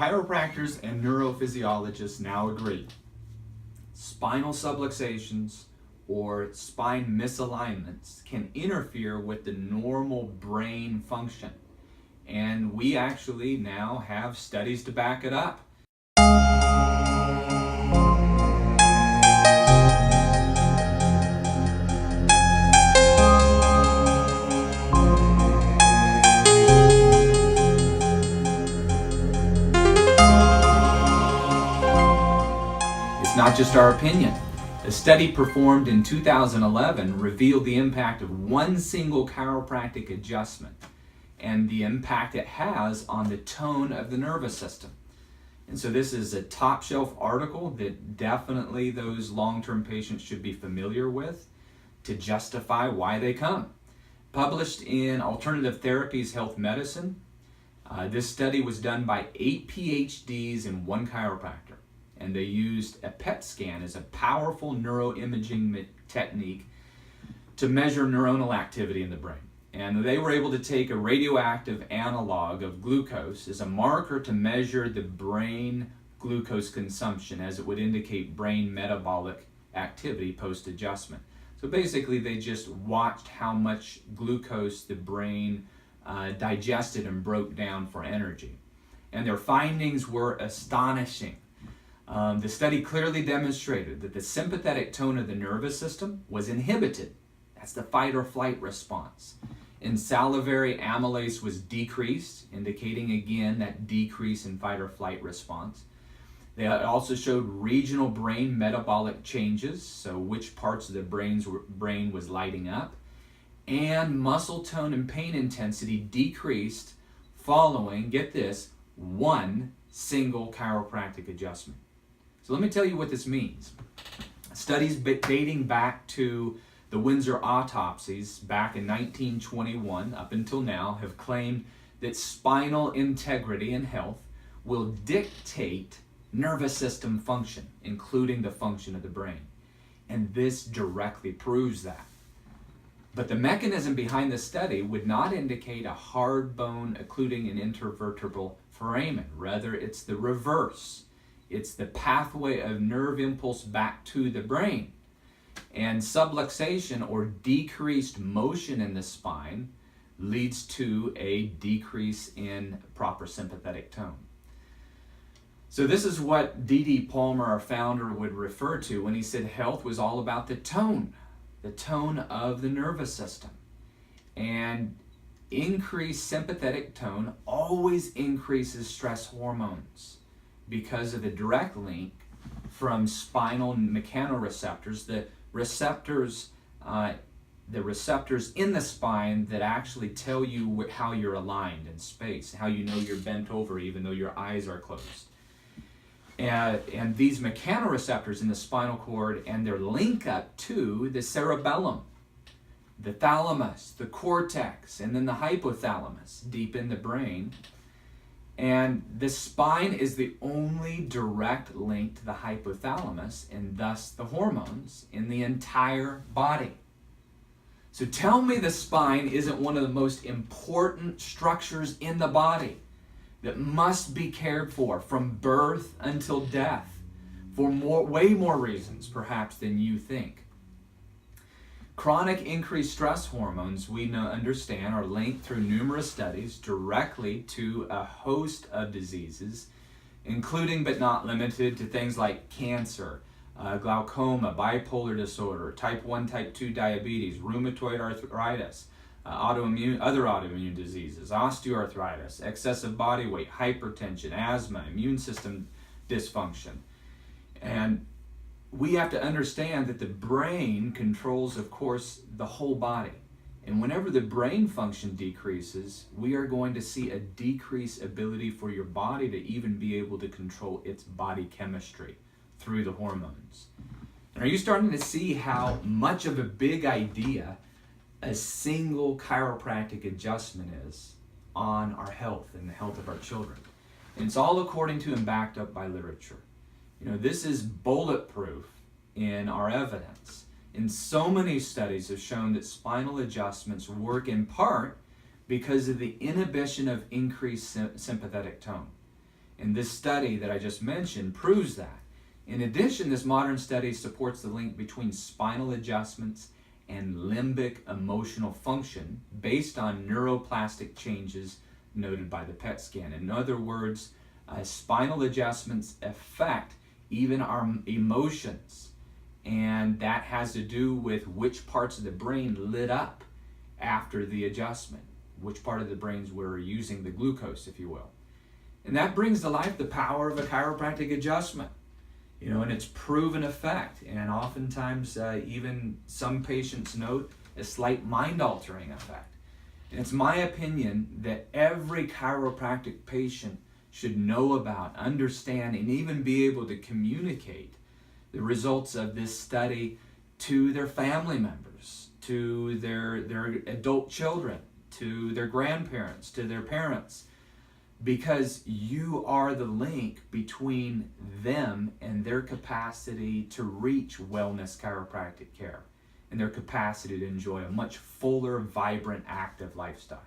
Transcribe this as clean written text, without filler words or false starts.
Chiropractors and neurophysiologists now agree spinal subluxations or spine misalignments can interfere with the normal brain function. And we actually now have studies to back it up. It's not just our opinion. A study performed in 2011 revealed the impact of one single chiropractic adjustment and the impact it has on the tone of the nervous system. And so this is a top shelf article that definitely those long-term patients should be familiar with to justify why they come. Published in Alternative Therapies Health Medicine, this study was done by 8 PhDs and 1 chiropractor. And they used a PET scan as a powerful neuroimaging technique to measure neuronal activity in the brain. And they were able to take a radioactive analog of glucose as a marker to measure the brain glucose consumption, as it would indicate brain metabolic activity post-adjustment. So basically they just watched how much glucose the brain digested and broke down for energy. And their findings were astonishing. The study clearly demonstrated that the sympathetic tone of the nervous system was inhibited. That's the fight or flight response. And salivary amylase was decreased, indicating again that decrease in fight or flight response. They also showed regional brain metabolic changes, so which parts of the brain was lighting up. And muscle tone and pain intensity decreased following, get this, one single chiropractic adjustment. So let me tell you what this means. Studies dating back to the Windsor autopsies back in 1921 up until now have claimed that spinal integrity and health will dictate nervous system function, including the function of the brain. And this directly proves that. But the mechanism behind the study would not indicate a hard bone occluding an intervertebral foramen. Rather, it's the reverse. It's the pathway of nerve impulse back to the brain. And subluxation or decreased motion in the spine leads to a decrease in proper sympathetic tone. So this is what D.D. Palmer, our founder, would refer to when he said health was all about the tone of the nervous system. And increased sympathetic tone always increases stress hormones, because of the direct link from spinal mechanoreceptors, the receptors in the spine that actually tell you how you're aligned in space, how you know you're bent over even though your eyes are closed. And these mechanoreceptors in the spinal cord and their link up to the cerebellum, the thalamus, the cortex, and then the hypothalamus deep in the brain. And the spine is the only direct link to the hypothalamus and thus the hormones in the entire body. So tell me the spine isn't one of the most important structures in the body that must be cared for from birth until death for way more reasons perhaps than you think. Chronic increased stress hormones, we understand, are linked through numerous studies directly to a host of diseases, including but not limited to things like cancer, glaucoma, bipolar disorder, type 1, type 2 diabetes, rheumatoid arthritis, other autoimmune diseases, osteoarthritis, excessive body weight, hypertension, asthma, immune system dysfunction. And we have to understand that the brain controls, of course, the whole body. And whenever the brain function decreases, we are going to see a decreased ability for your body to even be able to control its body chemistry through the hormones. And are you starting to see how much of a big idea a single chiropractic adjustment is on our health and the health of our children? And it's all according to and backed up by literature. This is bulletproof in our evidence. And so many studies have shown that spinal adjustments work in part because of the inhibition of increased sympathetic tone. And this study that I just mentioned proves that. In addition, this modern study supports the link between spinal adjustments and limbic emotional function based on neuroplastic changes noted by the PET scan. In other words, spinal adjustments affect even our emotions, and that has to do with which parts of the brain lit up after the adjustment, which part of the brains were using the glucose, if you will. And that brings to life the power of a chiropractic adjustment, and its proven effect. And oftentimes, even some patients note a slight mind-altering effect. And it's my opinion that every chiropractic patient should know about, understand, and even be able to communicate the results of this study to their family members, to their adult children, to their grandparents, to their parents, because you are the link between them and their capacity to reach wellness chiropractic care and their capacity to enjoy a much fuller, vibrant, active lifestyle.